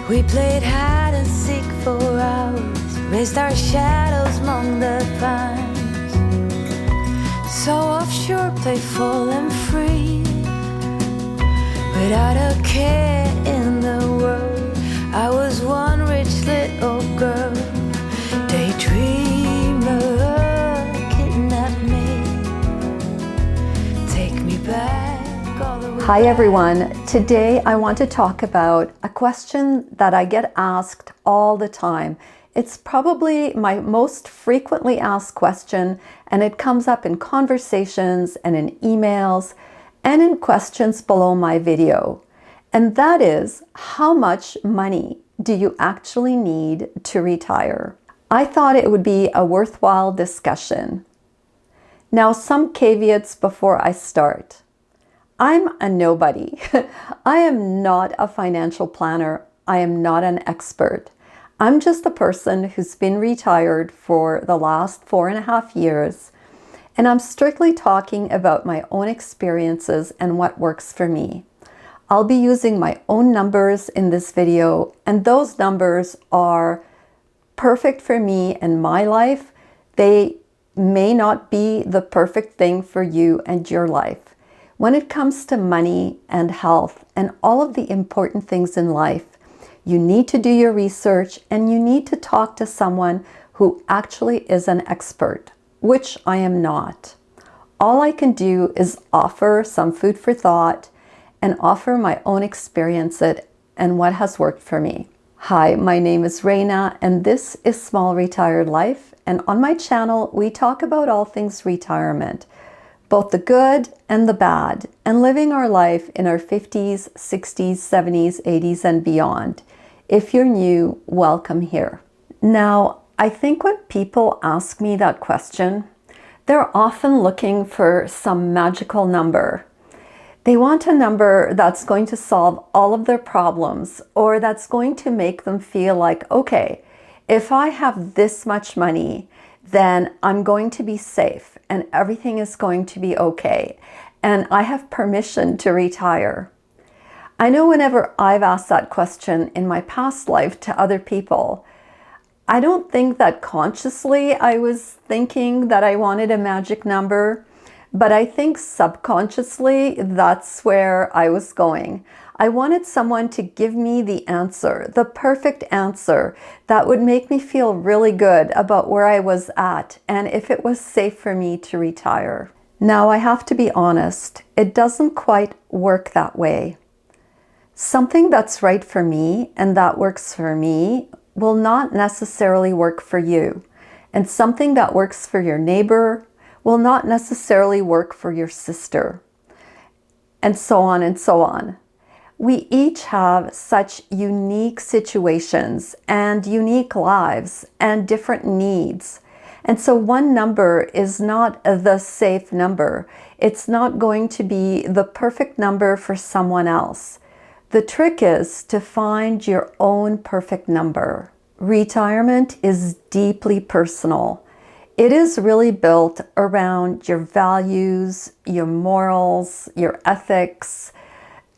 We played hide and seek for hours, raised our shadows among the pines. So offshore, playful and free, without a care in the world. I was one rich little girl, daydreamer, kidnap me, take me back all the way. Hi everyone, today I want to talk about a question that I get asked all the time. It's probably my most frequently asked question, and it comes up in conversations and in emails and in questions below my video. And that is, how much money do you actually need to retire? I thought it would be a worthwhile discussion. Now, some caveats before I start. I'm a nobody. I am not a financial planner. I am not an expert. I'm just a person who's been retired for the last 4.5 years, and I'm strictly talking about my own experiences and what works for me. I'll be using my own numbers in this video, and those numbers are perfect for me and my life. They may not be the perfect thing for you and your life. When it comes to money and health and all of the important things in life, you need to do your research and you need to talk to someone who actually is an expert, which I am not. All I can do is offer some food for thought and offer my own experience and what has worked for me. Hi, my name is Reina and this is Small Retired Life, and on my channel we talk about all things retirement, both the good and the bad, and living our life in our 50s, 60s, 70s, 80s, and beyond. If you're new, welcome here. Now, I think when people ask me that question, they're often looking for some magical number. They want a number that's going to solve all of their problems, or that's going to make them feel like, okay, if I have this much money, then I'm going to be safe and everything is going to be okay, and I have permission to retire. I know whenever I've asked that question in my past life to other people, I don't think that consciously I was thinking that I wanted a magic number, but I think subconsciously that's where I was going. I wanted someone to give me the answer, the perfect answer that would make me feel really good about where I was at and if it was safe for me to retire. Now, I have to be honest, it doesn't quite work that way. Something that's right for me and that works for me will not necessarily work for you. And something that works for your neighbor will not necessarily work for your sister. And so on and so on. We each have such unique situations and unique lives and different needs. And so one number is not the safe number. It's not going to be the perfect number for someone else. The trick is to find your own perfect number. Retirement is deeply personal. It is really built around your values, your morals, your ethics,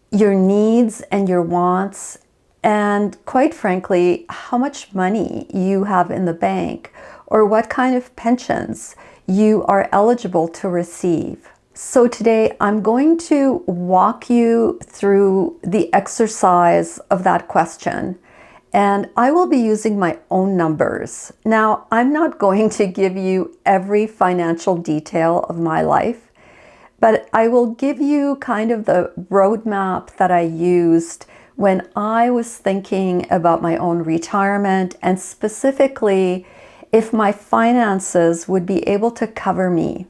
your needs and your wants, and quite frankly, how much money you have in the bank or what kind of pensions you are eligible to receive. So today I'm going to walk you through the exercise of that question, and I will be using my own numbers. Now, I'm not going to give you every financial detail of my life, but I will give you kind of the roadmap that I used when I was thinking about my own retirement, and specifically if my finances would be able to cover me.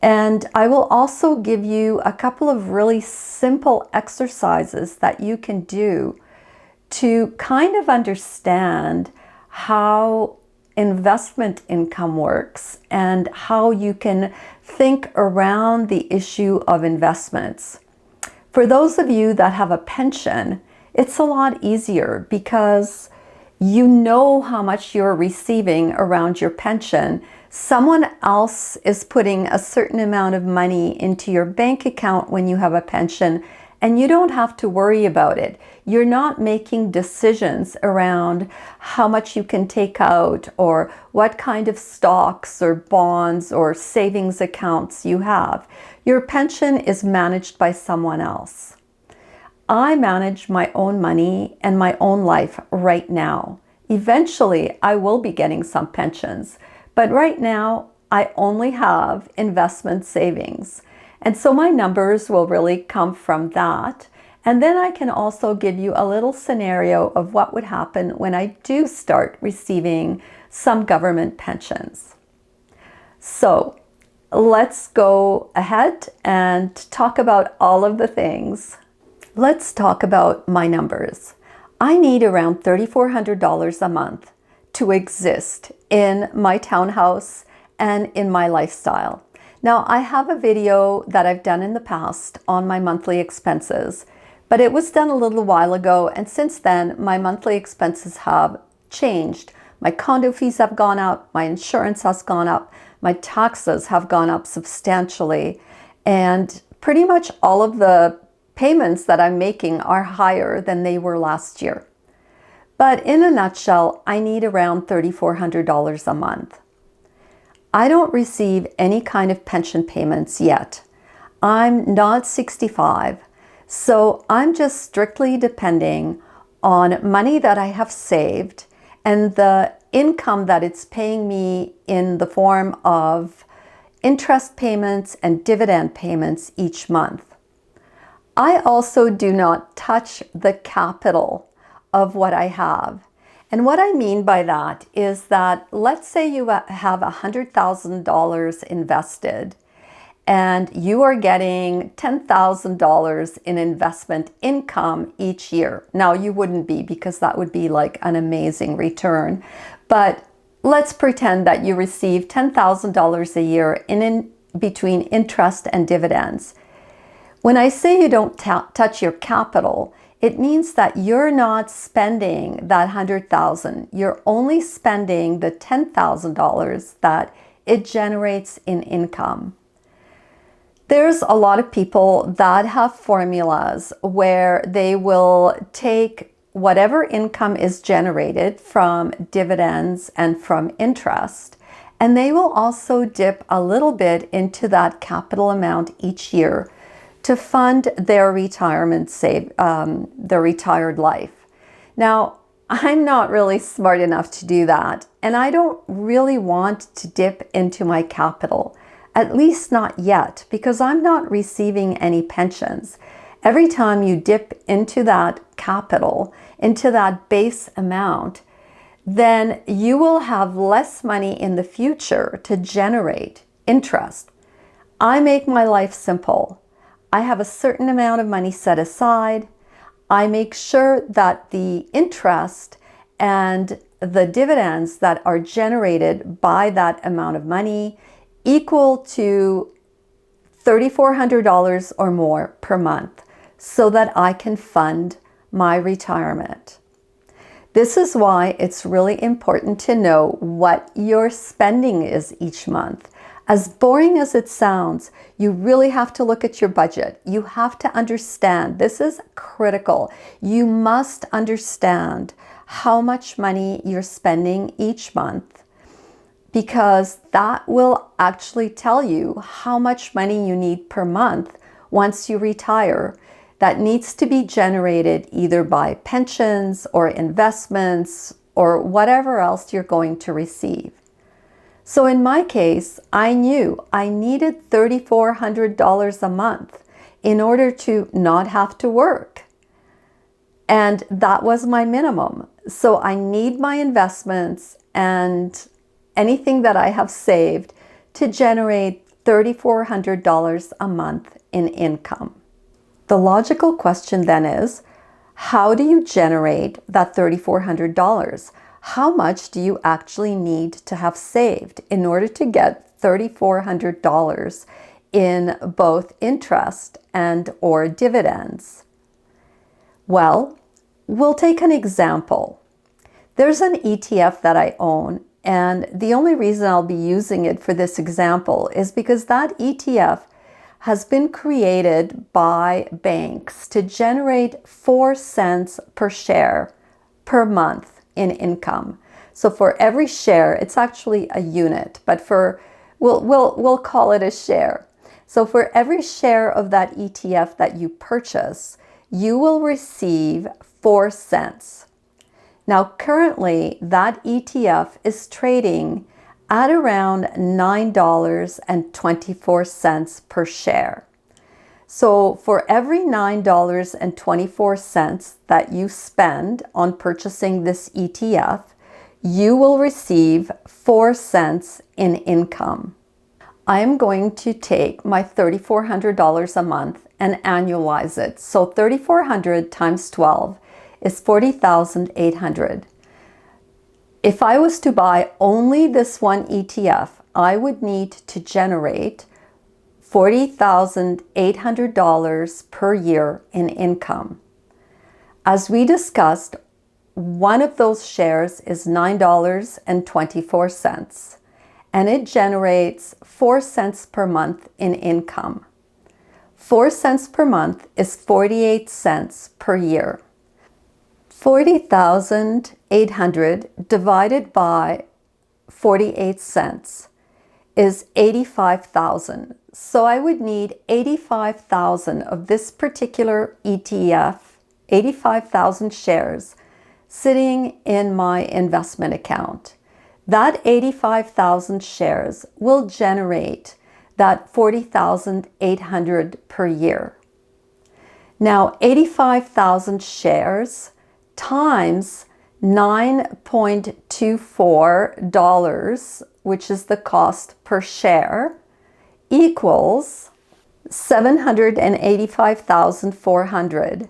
And I will also give you a couple of really simple exercises that you can do to kind of understand how investment income works and how you can think around the issue of investments. For those of you that have a pension, it's a lot easier because you know how much you're receiving around your pension. Someone else is putting a certain amount of money into your bank account when you have a pension, and you don't have to worry about it. You're not making decisions around how much you can take out or what kind of stocks or bonds or savings accounts you have. Your pension is managed by someone else. I manage my own money and my own life right now. Eventually, I will be getting some pensions, but right now, I only have investment savings. And so my numbers will really come from that. And then I can also give you a little scenario of what would happen when I do start receiving some government pensions. So let's go ahead and talk about all of the things. Let's talk about my numbers. I need around $3,400 a month to exist in my townhouse and in my lifestyle. Now, I have a video that I've done in the past on my monthly expenses, but it was done a little while ago, and since then, my monthly expenses have changed. My condo fees have gone up, my insurance has gone up, my taxes have gone up substantially, and pretty much all of the payments that I'm making are higher than they were last year. But in a nutshell, I need around $3,400 a month. I don't receive any kind of pension payments yet. I'm not 65, so I'm just strictly depending on money that I have saved and the income that it's paying me in the form of interest payments and dividend payments each month. I also do not touch the capital of what I have. And what I mean by that is that let's say you have $100,000 invested and you are getting $10,000 in investment income each year. Now you wouldn't be, because that would be like an amazing return. But let's pretend that you receive $10,000 a year in between interest and dividends. When I say you don't touch your capital, it means that you're not spending that $100,000. You're only spending the $10,000 that it generates in income. There's a lot of people that have formulas where they will take whatever income is generated from dividends and from interest, and they will also dip a little bit into that capital amount each year to fund their retirement their retired life. Now, I'm not really smart enough to do that, and I don't really want to dip into my capital, at least not yet, because I'm not receiving any pensions. Every time you dip into that capital, into that base amount, then you will have less money in the future to generate interest. I make my life simple. I have a certain amount of money set aside. I make sure that the interest and the dividends that are generated by that amount of money equal to $3,400 or more per month so that I can fund my retirement. This is why it's really important to know what your spending is each month. As boring as it sounds, you really have to look at your budget. You have to understand, this is critical. You must understand how much money you're spending each month, because that will actually tell you how much money you need per month once you retire that needs to be generated either by pensions or investments or whatever else you're going to receive. So in my case, I knew I needed $3,400 a month in order to not have to work. And that was my minimum. So I need my investments and anything that I have saved to generate $3,400 a month in income. The logical question then is, how do you generate that $3,400? How much do you actually need to have saved in order to get $3,400 in both interest and or dividends? Well, we'll take an example. There's an ETF that I own, and the only reason I'll be using it for this example is because that ETF has been created by banks to generate 4 cents per share per month in income. So for every share, it's actually a unit, but we'll call it a share. So for every share of that ETF that you purchase, you will receive 4 cents. Now, currently, that ETF is trading at around $9.24 per share. So for every $9.24 that you spend on purchasing this ETF, you will receive 4 cents in income. I am going to take my $3,400 a month and annualize it. So 3,400 times 12 is 40,800. If I was to buy only this one ETF, I would need to generate $40,800 per year in income. As we discussed, one of those shares is $9.24, and it generates 4 cents per month in income. 4 cents per month is 48 cents per year. 40,800 divided by 48 cents is 85,000. So I would need 85,000 of this particular ETF, 85,000 shares sitting in my investment account. That 85,000 shares will generate that 40,800 per year. Now, 85,000 shares times $9.24, which is the cost per share, equals 785,400.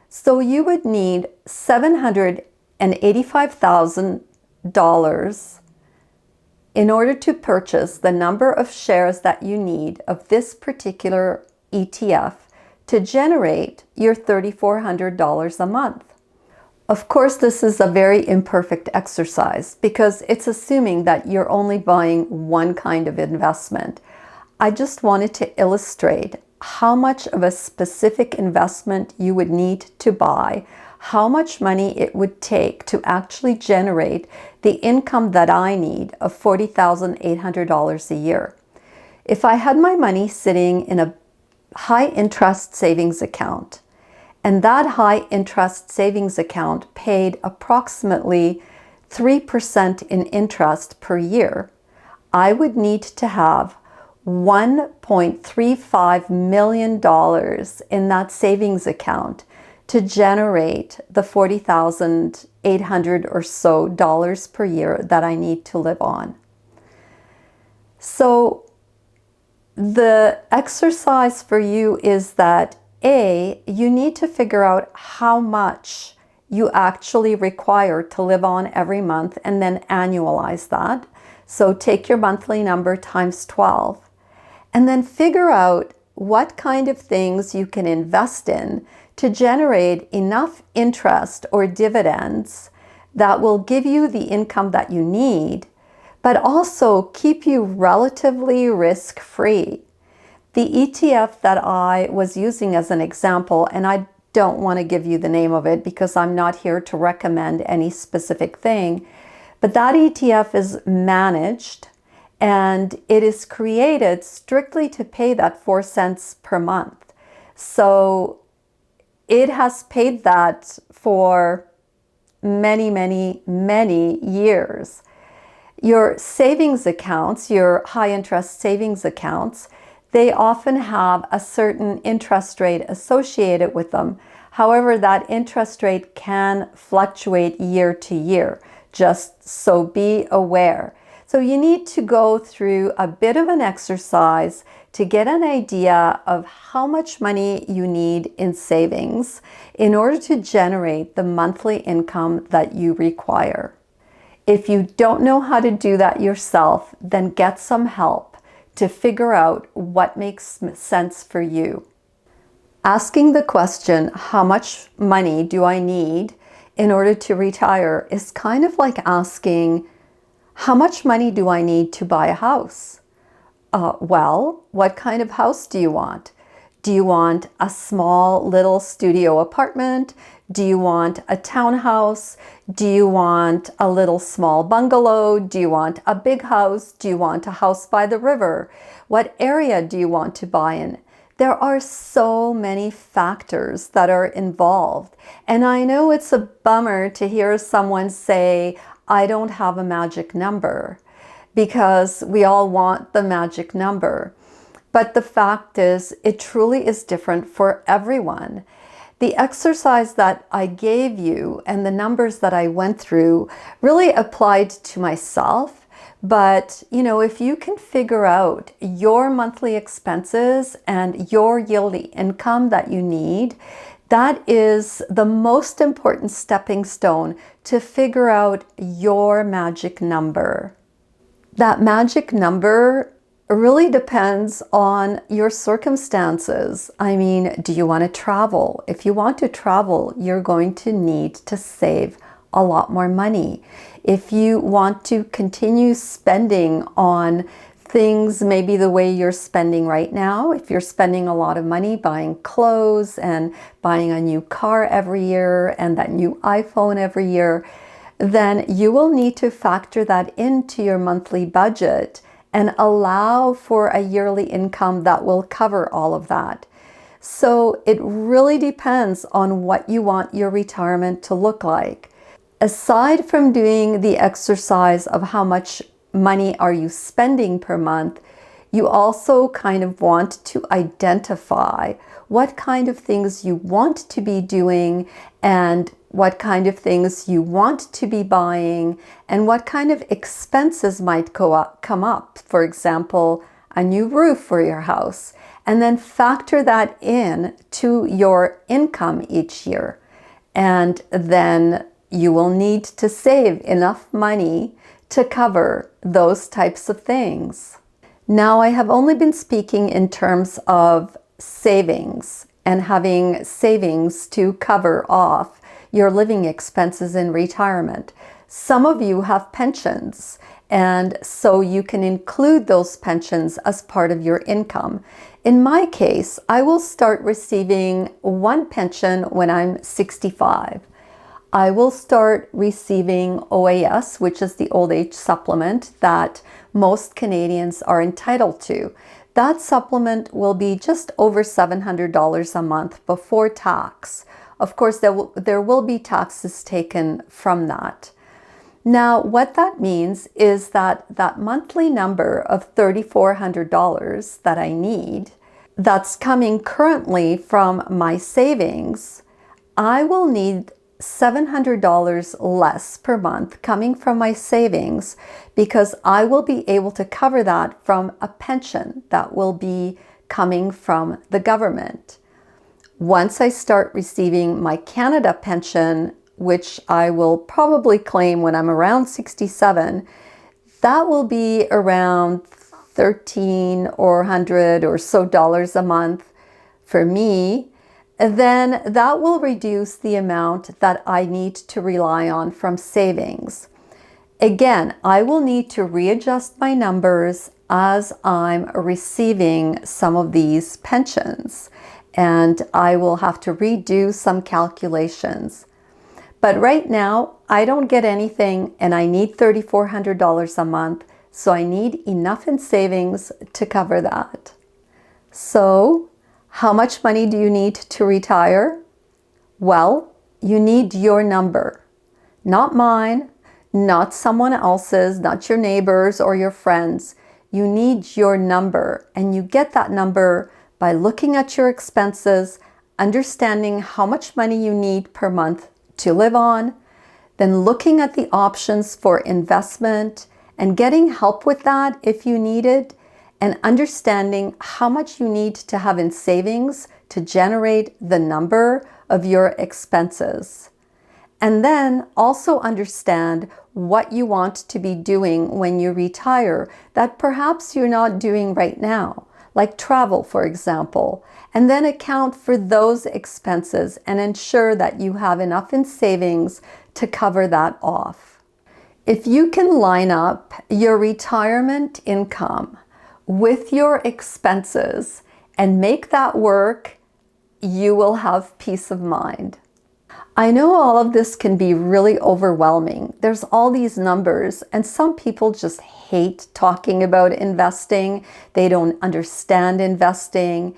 So you would need $785,000 in order to purchase the number of shares that you need of this particular ETF to generate your $3,400 a month. Of course, this is a very imperfect exercise because it's assuming that you're only buying one kind of investment. I just wanted to illustrate how much of a specific investment you would need to buy, how much money it would take to actually generate the income that I need of $40,800 a year. If I had my money sitting in a high interest savings account, and that high interest savings account paid approximately 3% in interest per year, I would need to have $1.35 million in that savings account to generate the $40,800 or so dollars per year that I need to live on. So the exercise for you is that you need to figure out how much you actually require to live on every month and then annualize that. So take your monthly number times 12 and then figure out what kind of things you can invest in to generate enough interest or dividends that will give you the income that you need, but also keep you relatively risk-free. The ETF that I was using as an example, and I don't want to give you the name of it because I'm not here to recommend any specific thing, but that ETF is managed and it is created strictly to pay that 4 cents per month. So it has paid that for many, many, many years. Your savings accounts, your high interest savings accounts, they often have a certain interest rate associated with them. However, that interest rate can fluctuate year to year, just so be aware. So you need to go through a bit of an exercise to get an idea of how much money you need in savings in order to generate the monthly income that you require. If you don't know how to do that yourself, then get some help to figure out what makes sense for you. Asking the question, how much money do I need in order to retire, is kind of like asking, how much money do I need to buy a house? Well, what kind of house do you want? Do you want a small little studio apartment? Do you want a townhouse? Do you want a little small bungalow? Do you want a big house? Do you want a house by the river? What area do you want to buy in? There are so many factors that are involved. And I know it's a bummer to hear someone say, I don't have a magic number, because we all want the magic number. But the fact is, it truly is different for everyone. The exercise that I gave you and the numbers that I went through really applied to myself. But, if you can figure out your monthly expenses and your yearly income that you need, that is the most important stepping stone to figure out your magic number. That magic number really depends on your circumstances. I mean, do you want to travel? If you want to travel, you're going to need to save a lot more money. If you want to continue spending on things maybe the way you're spending right now, if you're spending a lot of money buying clothes and buying a new car every year and that new iPhone every year, then you will need to factor that into your monthly budget and allow for a yearly income that will cover all of that. So it really depends on what you want your retirement to look like. Aside from doing the exercise of how much money are you spending per month, you also kind of want to identify what kind of things you want to be doing and what kind of things you want to be buying and what kind of expenses might come up. For example, a new roof for your house, and then factor that in to your income each year. And then you will need to save enough money to cover those types of things. Now, I have only been speaking in terms of savings and having savings to cover off your living expenses in retirement. Some of you have pensions, and so you can include those pensions as part of your income. In my case, I will start receiving one pension when I'm 65. I will start receiving OAS, which is the old age supplement that most Canadians are entitled to. That supplement will be just over $700 a month before tax. Of course, there will be taxes taken from that. Now, what that means is that monthly number of $3,400 that I need, that's coming currently from my savings, I will need $700 less per month coming from my savings because I will be able to cover that from a pension that will be coming from the government. Once I start receiving my Canada pension, which I will probably claim when I'm around 67, that will be around $1,300 or so a month for me. Then that will reduce the amount that I need to rely on from savings. Again, I will need to readjust my numbers as I'm receiving some of these pensions, and I will have to redo some calculations. But right now, I don't get anything and I need $3,400 a month, so I need enough in savings to cover that. So, how much money do you need to retire? Well, you need your number, not mine, not someone else's, not your neighbors or your friends. You need your number, and you get that number by looking at your expenses, understanding how much money you need per month to live on, then looking at the options for investment and getting help with that if you need it, and understanding how much you need to have in savings to generate the number of your expenses. And then also understand what you want to be doing when you retire that perhaps you're not doing right now, like travel, for example, and then account for those expenses and ensure that you have enough in savings to cover that off. If you can line up your retirement income with your expenses and make that work, you will have peace of mind. I know all of this can be really overwhelming. There's all these numbers, and some people just hate talking about investing. They don't understand investing.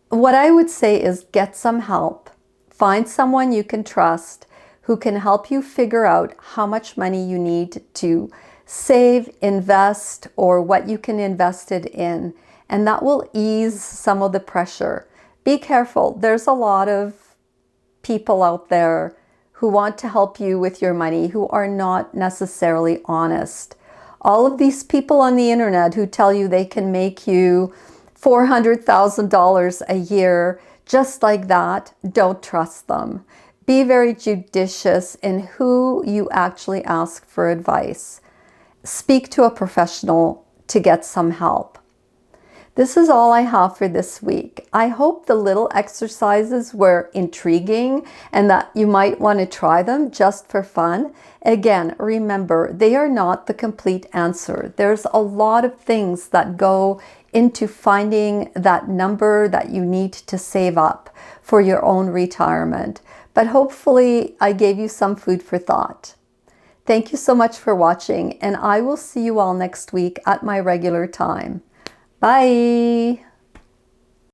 What I would say is get some help. Find someone you can trust who can help you figure out how much money you need to save, invest, or what you can invest it in. And that will ease some of the pressure. Be careful. There's a lot of people out there who want to help you with your money who are not necessarily honest. All of these people on the internet who tell you they can make you $400,000 a year just like that, don't trust them. Be very judicious in who you actually ask for advice. Speak to a professional to get some help. This is all I have for this week. I hope the little exercises were intriguing and that you might want to try them just for fun. Again, remember, they are not the complete answer. There's a lot of things that go into finding that number that you need to save up for your own retirement. But hopefully I gave you some food for thought. Thank you so much for watching, and I will see you all next week at my regular time. Bye.